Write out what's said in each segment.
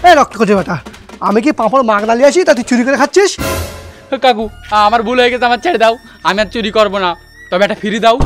এই রক্ত করছে বেটা, আমি কি পাঁপড় মাগনা নিয়ে আসি তা তুই চুরি করে খাচ্ছিস? কাকু আমার ভুল হয়ে গেছে, আমার ছেড়ে দাও, আমি আর চুরি করবো না, তবে একটা ফ্রি দাও।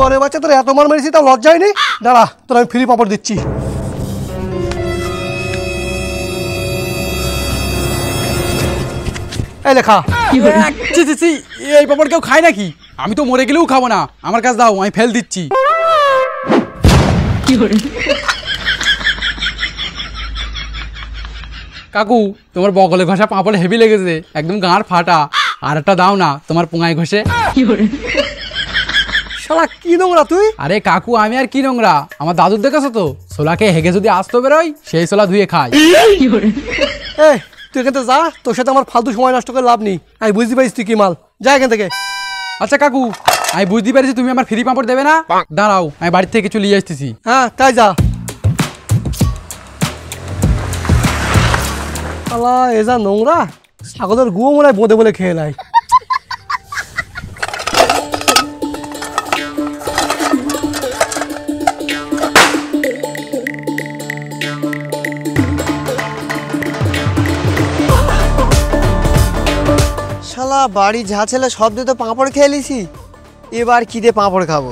ওরে বাচ্চা, তোর এত মার মেরেছি তাও লজ্জা হয়নি? দাঁড়া, তোর আমি ফ্রি পাঁপড় দিচ্ছি। এই লেখা। এই পাপড় কেউ খায় নাকি? আমি তো মরে গেলেও খাবো না, আমার কাছে দাও, আমি ফেল দিচ্ছি। কাকু তোমার বগলে ঘষা পাঁপড় হেভি লেগেছে, একদম গাঁড় ফাটা, আর একটা দাও না তোমার পুঙায় ঘষে। শালা কি নোংরা তুই! আরে কাকু আমি আর কি নোংরা, আমার দাদুর দেখেছো তো, সোলাকে হেগে যদি আসতে বেরোয় সেই সোলা ধুয়ে খায়। এই তুই এখান থেকে যা, তোর সাথে আমার ফালতু সময় নষ্ট করে লাভ নেই। আমি বুঝতে পারিস তুই কি মাল, যা এখান থেকে। আচ্ছা কাকু আমি বুঝতে পারছি তুমি আমার ফ্রি পাঁপড় দেবে না, দাঁড়াও আমি বাড়ি থেকে চলে আসতেছি। হ্যাঁ তাই যা। শালা এ যা নোংরা, ছাগলের গুয়ো মনে হয় বোঁদে বলে খেয়ে নেয়। শালা বাড়ি যা ছেলে সব দিয়ে তো পাঁপড় খেয়ে লিছি, এবার কি দিয়ে পাঁপড় খাবো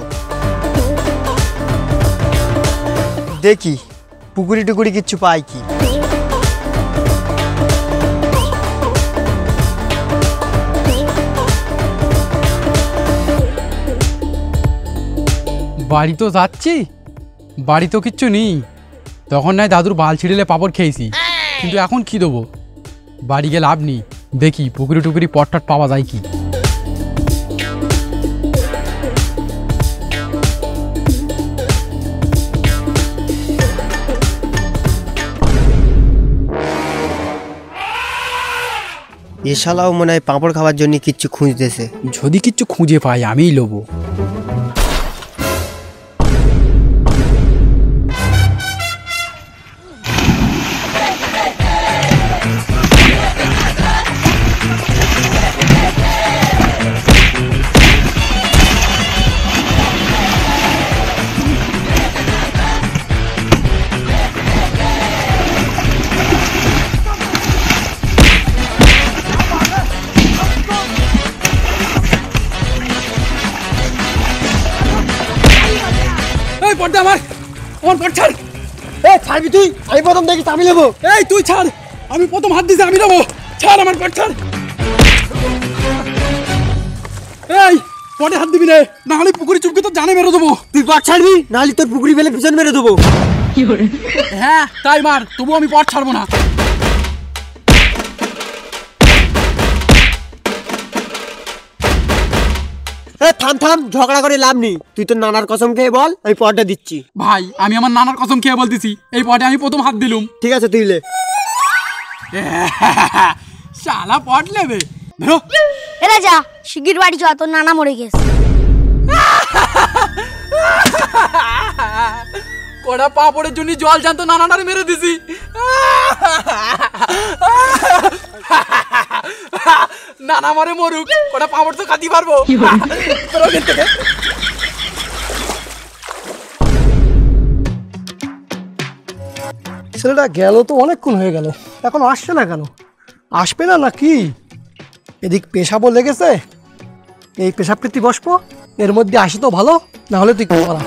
দেখি, পুকুরি টুকুরি কিচ্ছু পাই কি। বাড়ি তো যাচ্ছি, বাড়ি তো কিচ্ছু নেই, তখন নয় দাদুর বাল ছিঁড়লে পাঁপড় খেয়েছি, কিন্তু এখন কি দেবো, বাড়ি গেলে লাভ নেই, দেখি পুকুরি টুকুরি পটটট পাওয়া যায় কি। এ শালাও মনে হয় পাঁপড় খাওয়ার জন্য কিচ্ছু খুঁজতেছে। যদি কিচ্ছু খুঁজে পাই আমিই লোবো। আমার পট ছাড়। এই ছাড়বি তুই? আমি প্রথম দেখি আমি নেবো। এই তুই ছাড়, আমি প্রথম হাত দিছি, আমি নেবো, ছাড় আমার পট ছাড়। এই পটে হাত দিবি রে, না হলে পুকুরি চুপকে তো জানে মেরে দেবো। তুই পট ছাড়বি, নাহলে তোর পুকুরি ফেলে পিছন মেরে দেবো। হ্যাঁ তাই মার, তবু আমি পট ছাড়বো না। থাম থাম, ঝগড়া করে লাভ নেই, তুই তোর নানার কসম খেয়ে বল, আমি পটটা দিচ্ছি। ভাই আমি আমার নানার কসম খেয়ে বলতেছি, এই পটে আমি প্রথম হাত দিলুম। ঠিক আছে তুই লে। শালা পট নেবে, ধরো। এরা যা শিগগির বাড়ি যা, তোর নানা মরে গেছে। কড়া পাপড়ের জন্য জল জানতো নানাটারে মেরে দিছি। নানা মরে মরুক, কটা পাপড় তো খাতি পারবো। ছেলেটা গেল তো অনেকক্ষণ হয়ে গেল, এখন আসছে না কেন? আসবে না নাকি? এদিক পেশাবও লেগেছে, এই পেশাবকে তুই বসবো, এর মধ্যে আসি তো ভালো, না হলে তুই করা।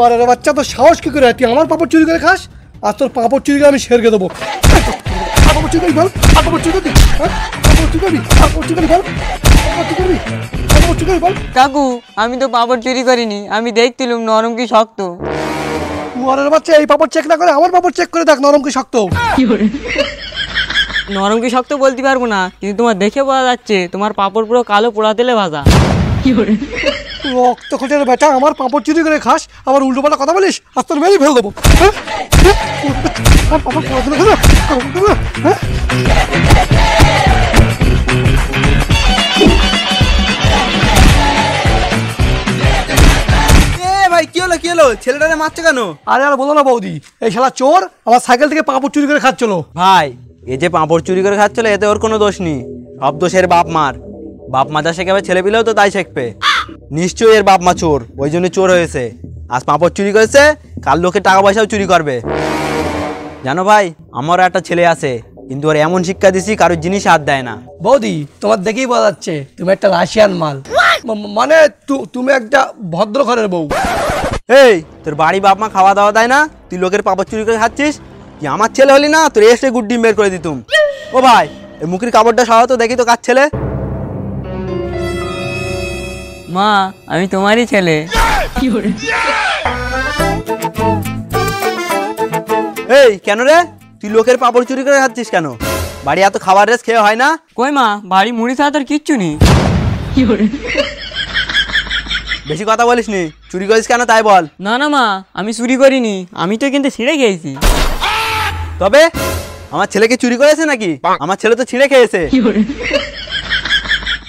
আরে বাচ্চা, তো সাহস কি করে তুই আমার পাপড় চুরি করে খাস? আর তোর পাপড় চুরি করে আমি শেরকে দেবো। পাপড় চুরি করবি বল, পাপড় চুরি করবি, পাপড় চুরি করবি, পাপড় চুরি করবি বল, পাপড় চুরি করবি, পাপড় চুরি করবি বল। কাকু আমি তো পাপড় চুরি করিনি, আমি দেখছিলাম নরম কি শক্ত। শুয়ারের বাচ্চা, এই পাপড় চেক না করে আমার পাপড় চেক করে দেখ নরম কি শক্ত। নরম কি শক্ত বলতে পারবো না, কিন্তু তোমার দেখে বোঝা যাচ্ছে তোমার পাপড় পুরো কালো পোড়া তেলে ভাজা। রক্ত খোঁজের বেটা, আমার পাপড় চুরি করে খাস, আমার উল্টো পাল্টা কথা বলিস, আজ তোর মেরেই ফেল দেবো। হ্যাঁ? আমার পাপড় পোড়া তেলে ভাজা? হ্যাঁ? ভাই কি হলো কি হলো, ছেলেটারে মারছে কেন? আরে আর বলো না বৌদি, এই শালা চোর আমার সাইকেল থেকে পাপড় চুরি করে খাচ্ছিল। ভাই এই যে পাঁপড় চুরি করে খাচ্ছিল এতে ওর কোনো দোষ নেই, সব দোষের বাপ মার। বাপ মা যা শেখাবে ছেলে পিলেও তো তাই শিখবে। নিশ্চয়ই এর বাপ মা চোর, ওই জন্য চোর হয়েছে। আজ পাঁপড় চুরি করেছে, কাল লোকের টাকা পয়সাও চুরি করবে। জানো ভাই, আমারও একটা ছেলে আছে, কিন্তু ওর এমন শিক্ষা দিছি কারোর জিনিস হাত দেয় না। বৌদি তোমার দেখেই বোঝা যাচ্ছে তুমি একটা রাশিয়ান মাল, মানে তুমি একটা ভদ্র ঘরের বউ। এই তোর বাড়ি বাপ মা খাওয়া দাওয়া দেয় না, তুই লোকের পাঁপড় চুরি করে খাচ্ছিস? কি আমার ছেলে হলি না, তোর এসে গুড ডিম বের করে দিতুম। ও ভাই, এই মুখের কাপড়টা সরাও তো দেখি তো কার ছেলে। মা আমি তোমারই ছেলে। এই কেন রে, তুই লোকের পাঁপড় চুরি করে খাচ্ছিস কেন? বাড়ি এত খাবার রেস খেয়ে হয় না? কই মা, বাড়ি মুড়ি ছাড়া তোর কিচ্ছু নেই। বেশি কথা বলিস নি, চুরি করিস কেন তাই বল। না না মা, আমি চুরি করিনি, আমি তো কিন্তু ছিঁড়ে খেয়েছি। তবে আমার ছেলেকে চুরি করেছে নাকি? আমার ছেলে তো ছিঁড়ে খেয়েছে।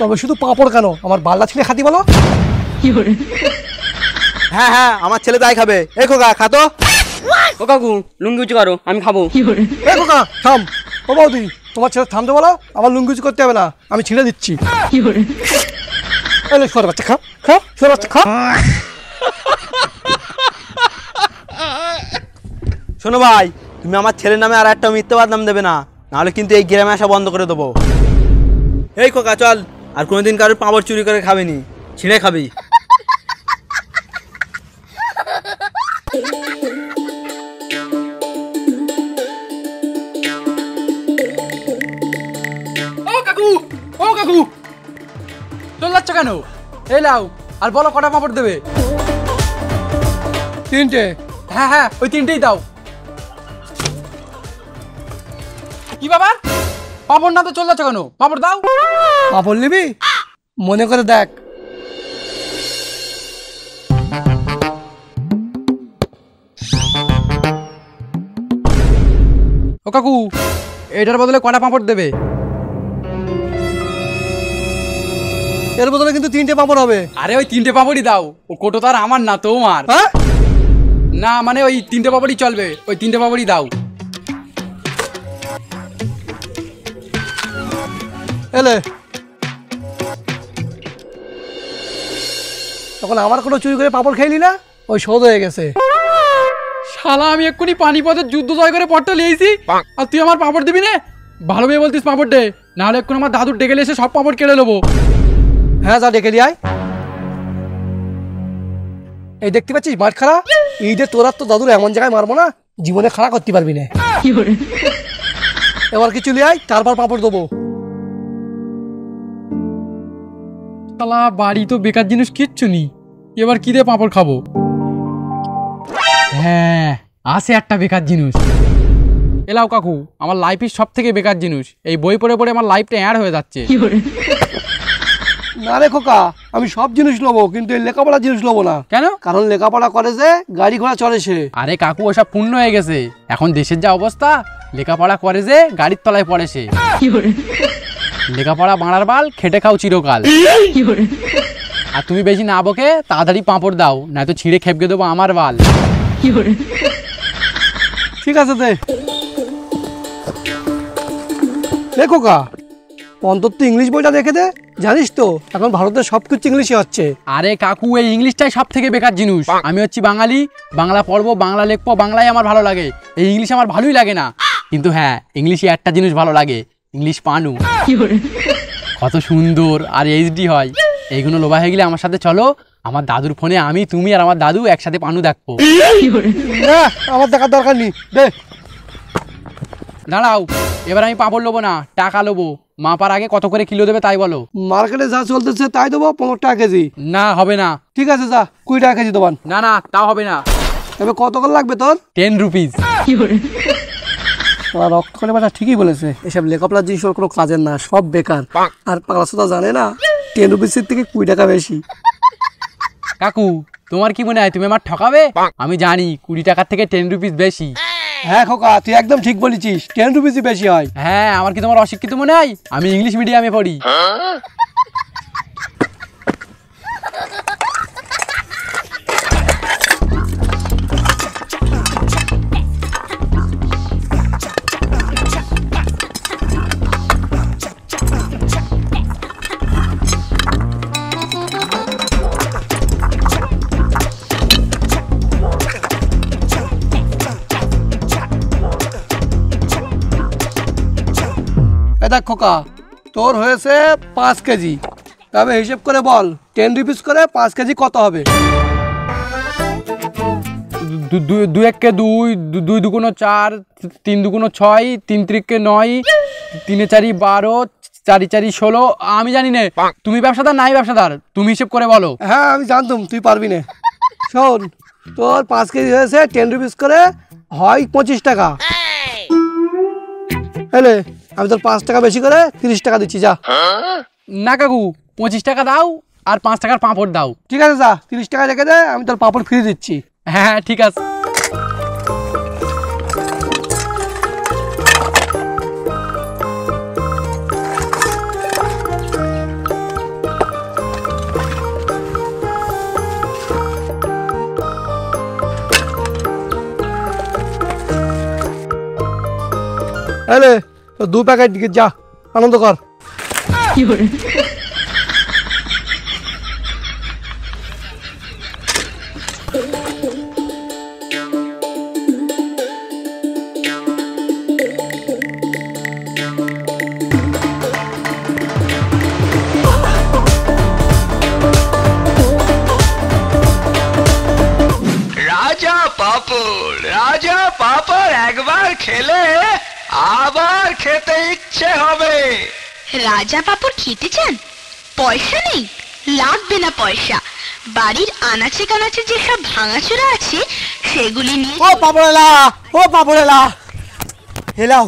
তবে শুধু পাঁপড় কেন, আমার বাল্লা ছিঁড়ে খাতি বলো। হ্যাঁ হ্যাঁ, আমার ছেলে তাই খাবে। এই খোকা খাতো। ও কাকু লুঙ্গি উঁচু করো, আমি খাবো। এ খোকা থাম। ও বৌদি তোমার ছেলে থামতে বলো, আমার লুঙ্গিজ করতে হবে না, আমি ছিঁড়ে দিচ্ছি। এলে শুয়ার বাচ্চা খা, খা শুয়ার বাচ্চা খা। শোনো ভাই, তুমি আমার ছেলের নামে আর একটা মিথ্যে বদনাম দেবে না, নাহলে কিন্তু এই গ্রামে আসা বন্ধ করে দেবো। এই খোকা চল, আর কোনোদিন কারোর পাঁপড় চুরি করে খাবেনি, ছিঁড়ে খাবি। ও কাকু, ও কাকু, চল যাচ্ছ কেন? এই লাও, আর বলো কটা পাপড় দেবে? 3টে। হ্যাঁ হ্যাঁ, ওই 3টেই দাও। কি বাবা, পাপড় না তো চল যাচ্ছ কেন? পাপড় দাও। পাঁপড় নিবি? মনে করে দেখ। ও কাকু, এটার বদলে কটা পাপড় দেবে? এর বদলে কিন্তু 3টে পাঁপড় হবে। আরে ওই 3টে পাপড়ই দাও, ও কোটো তো আর আমার না, তোমার। হ্যাঁ না মানে ওই 3টে পাপড়ই চলবে, ওই 3টে পাপড়ই দাও। এলে তখন আমার কোনো চুরি করে পাঁপড় খেলি না, ওই শোধ হয়ে গেছে। শালা আমি এক্ষুনি পানিপথের যুদ্ধ জয় করে পটটা লিয়েছি, আর তুই আমার পাপড় দিবি না? ভালো মেয়ে বলতিস পাপড় দে, নাহলে এক্ষুনি আমার দাদুর ডেকে এসে সব পাপড় কেড়ে নেবো। হ্যাঁ যা ডেকে আয়। এই দেখতে পাচ্ছিস মাঠ খাড়া, এই যে তোর আর তো দাদুর এমন জায়গায় মারবো না, জীবনে খাড়া করতে পারবি না। এবার কি চলে আয়, তারপর পাঁপড় দেবো। শালা বাড়ি তো বেকার জিনিস কিচ্ছু নেই, এবার কি দিয়ে পাঁপড় খাবো? হ্যাঁ আছে একটা বেকার জিনিস। এলাও কাকু, আমার লাইফের সব থেকে বেকার জিনিস, এই বই পড়ে পড়ে আমার লাইফটা অ্যাড হয়ে যাচ্ছে। না রে খোকা, আমি সব জিনিস নেবো, কিন্তু এই লেখাপড়া জিনিস নেবো না। কেন? কারণ লেখাপড়া করে যে গাড়ি ঘোড়া চড়ে সে। আরে কাকু ওসব পূর্ণ হয়ে গেছে, এখন দেশের যা অবস্থা, লেখাপড়া করে যে গাড়ির তলায় পড়ে সে। লেখাপড়া বাড়ার বাল, খেটে খাও চিরকাল। আর তুমি বেশি না বকে তাড়াতাড়ি পাঁপড় দাও, নয়তো ছিঁড়ে খেপকে দেবো আমার বাল। ঠিক আছে দে। খোকা অন্তত ইংলিশ বইটা দেখে দে, জানিস তো এখন ভারতের সবকিছু ইংলিশে হচ্ছে। আরে কাকু এই ইংলিশটাই সব থেকে বেকার জিনিস, আমি হচ্ছি বাঙালি, বাংলা পড়বো, বাংলা লিখবো, বাংলায় আমার ভালো লাগে, এই ইংলিশ আমার ভালোই লাগে না। কিন্তু হ্যাঁ ইংলিশে একটা জিনিস ভালো লাগে, ইংলিশ পানু। কত সুন্দর আর এইচডি হয়, এইগুলো লোভা হয়ে গেলে আমার সাথে চলো, আমার দাদুর ফোনে আমি, তুমি আর আমার দাদু একসাথে পানু দেখবো। না আমার দেখার দরকার নেই, দে। দাঁড়াও, এবার আমি পাঁপড় নেবো না, টাকা নেবো। মাপার আগে কত করে কিলো দেবে তাই বলো। মার্কেটে যা চলতেছে তাই দেবো, 15 টাকা কেজি। না হবে না। ঠিক আছে যা, 20 টাকা কেজি দেবান। না না তাও হবে না। তবে কত করে লাগবে তোর? 10 রুপিস। ওরা রক্ষণে বাটা ঠিকই বলেছে, এসব লেখাপড়ার জিনিস ওর কোনো কাজের না, সব বেকার। আর পাগলা সুদা জানে না 10 রুপিসের থেকে 20 টাকা বেশি। কাকু তোমার কি মনে হয় তুমি আমার ঠকাবে? আমি জানি 20 টাকার থেকে 10 রুপিস বেশি। হ্যাঁ খোকা, তুই একদম ঠিক বলেছিস, 10 রুপিসই বেশি হয়। হ্যাঁ, আমার কি তোমার অশিক্ষিত মনে হয়? আমি ইংলিশ মিডিয়ামে পড়ি। দেখ খোকা, তোর হয়েছে 5 কেজি। তবে হিসেব করে বল 10 রুপিস করে 5 কেজি কত হবে? 2 1 2, 2 2 4, 3 2 6, 3 3 9, 3 4 12, 4 4 16। আমি জানি না, তুমি ব্যবসাদার নাই ব্যবসাদার, তুমি হিসেব করে বলো। হ্যাঁ আমি জানতাম তুই পারবি না। শোন, তোর 5 কেজি হয়েছে 10 রুপিস করে হয় 25 টাকা। হলে আমি তোর 5 টাকা বেশি করে 30 টাকা দিচ্ছি, যা। না কাকু, 25 টাকা দাও আর 5 টাকার পাঁপড় দাও। ঠিক আছে যা, 30 টাকা রেখে দে, আমি তোর পাপড় ফ্রি দিচ্ছি। হ্যাঁ ঠিক আছে। হলে তো 2 প্যাকেট দিকে যা, আনন্দ কর। রাজা পাপড় একবার খেলে আবার খেতে ইচ্ছে হবে। রাজা পাপড় খেতে চান? পয়সা নেই? লাগবে না পয়সা। বাড়ির আনাচে কানাচে যেসব ভাঙাচোরা আছে সেগুলি নিয়ে। ও পাপড়েলা, ও পাপড়েলা, হেলাও,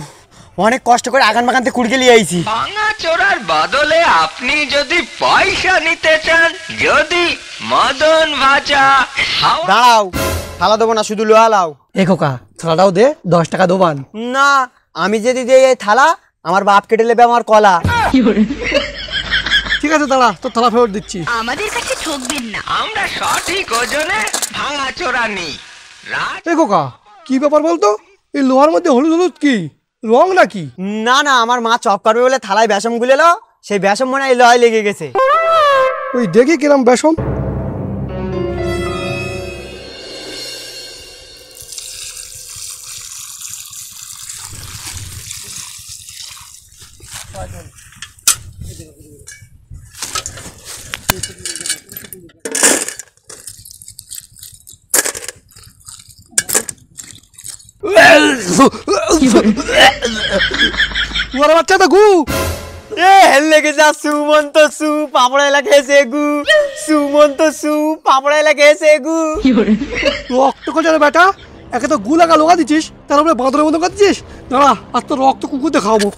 অনেক কষ্ট করে আগান বাগানতে কুড়কে নিয়ে আইছি। ভাঙা চোরার বদলে আপনি যদি পয়সা নিতে চান, যদি মদন ভাজা দাঁড়াও, থালা দেবো না, শুধু লোহা লাও। এ খোকা, থালাটাও দে, 10 টাকা দোবান। না, আমি যদি দিই এই থালা, আমার বাপ কেটে নেবে আমার কলা। ঠিক আছে দাঁড়া, তোর থালা ফেরত দিচ্ছি। আমাদের কাছে ঠকবেন না, আমরা সঠিক ওজনে ভাঙা চোরা নিই। এ খোকা, কি ব্যাপার বলতো? এই লোহার মধ্যে হলুদ হলুদ কি রং নাকি? না না, আমার মা চপ করবে বলে থালায় বেসম গুলেলো, সেই বেসম মনে হয় এই লোহায় লেগে গেছে। ওই দেখি কিরম বেসম। ওরে বাচ্চা তো গু এ লেগে যা, সুমন্ত সু পাপড়েলা খেয়েছে গু, সুমন্ত সু পাপড়েলা খেয়েছে গু। রক্ত কোচারে বেটা, একে তো গু লাগা লোকা দিচ্ছিস, তার উপরে বাঁদরের মতো করছিস। দাঁড়া, আর তো রক্ত কুকুর দেখাবো।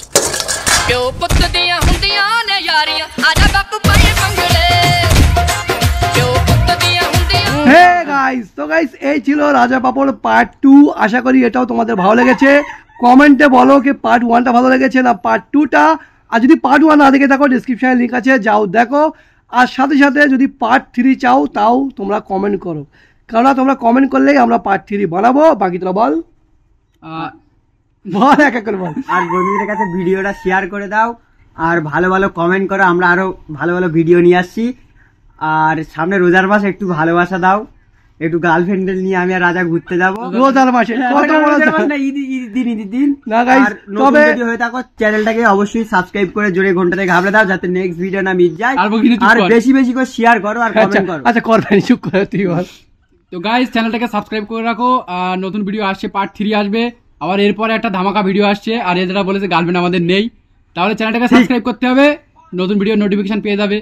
হে গাইস, তো গাইস এই ছিল রাজা পাপড় পার্ট 2। আশা করি এটাও তোমাদের ভালো লেগেছে। কমেন্টে বলো কি পার্ট 1টা ভালো লেগেছে না পার্ট 2টা। আর যদি পার্ট 1 না দেখে থাকো, ডিসক্রিপশনে লিঙ্ক আছে, যাও দেখো। আর সাথে সাথে যদি পার্ট 3 চাও, তাও তোমরা কমেন্ট করো, কারণ তোমরা কমেন্ট করলেই আমরা পার্ট 3 বানাবো। বাকি তোরা বল, বল এক এক করে বল। আর বন্ধুদের কাছে ভিডিওটা শেয়ার করে দাও, আর ভালো ভালো কমেন্ট করো, আমরা আরো ভালো ভালো ভিডিও নিয়ে আসছি। আর সামনে রোজার মাস, একটু ভালোবাসা দাও, একটু গার্লফ্রেন্ডের নিয়ে আমি আর রাজা ঘুরতে যাবো রোজার মাসে। কত বড় ঈদের দিন না গাইস, আর নতুন যদি হয়ে থাকো চ্যানেলটাকে অবশ্যই সাবস্ক্রাইব করে জোরে ঘন্টাতে ঘাবড়ে দাও, যাতে নেক্সট ভিডিও না মিস যায়। আর বেশি বেশি করে শেয়ার করো আর কমেন্ট করো। আচ্ছা করবেন, চুপ করে তুই বল। তো গাইস, চ্যানেলটাকে সাবস্ক্রাইব করে রাখো। আর নতুন ভিডিও আসছে, পার্ট 3 আসবে। আবার এরপরে একটা ধামাকা ভিডিও আসছে। আর এরা বলেছে গার্লফ্রেন্ড আমাদের নেই, তাহলে চ্যানেলটাকে সাবস্ক্রাইব করতে হবে, নতুন ভিডিও নোটিফিকেশন পেয়ে যাবে।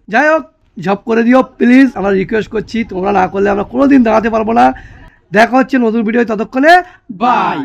যাই হোক, ঝপ করে দিও প্লিজ, আমরা রিকোয়েস্ট করছি। তোমরা না করলে আমরা কোনোদিন দাঁড়াতে পারবো না। দেখা হচ্ছে নতুন ভিডিও, ততক্ষণে বাই।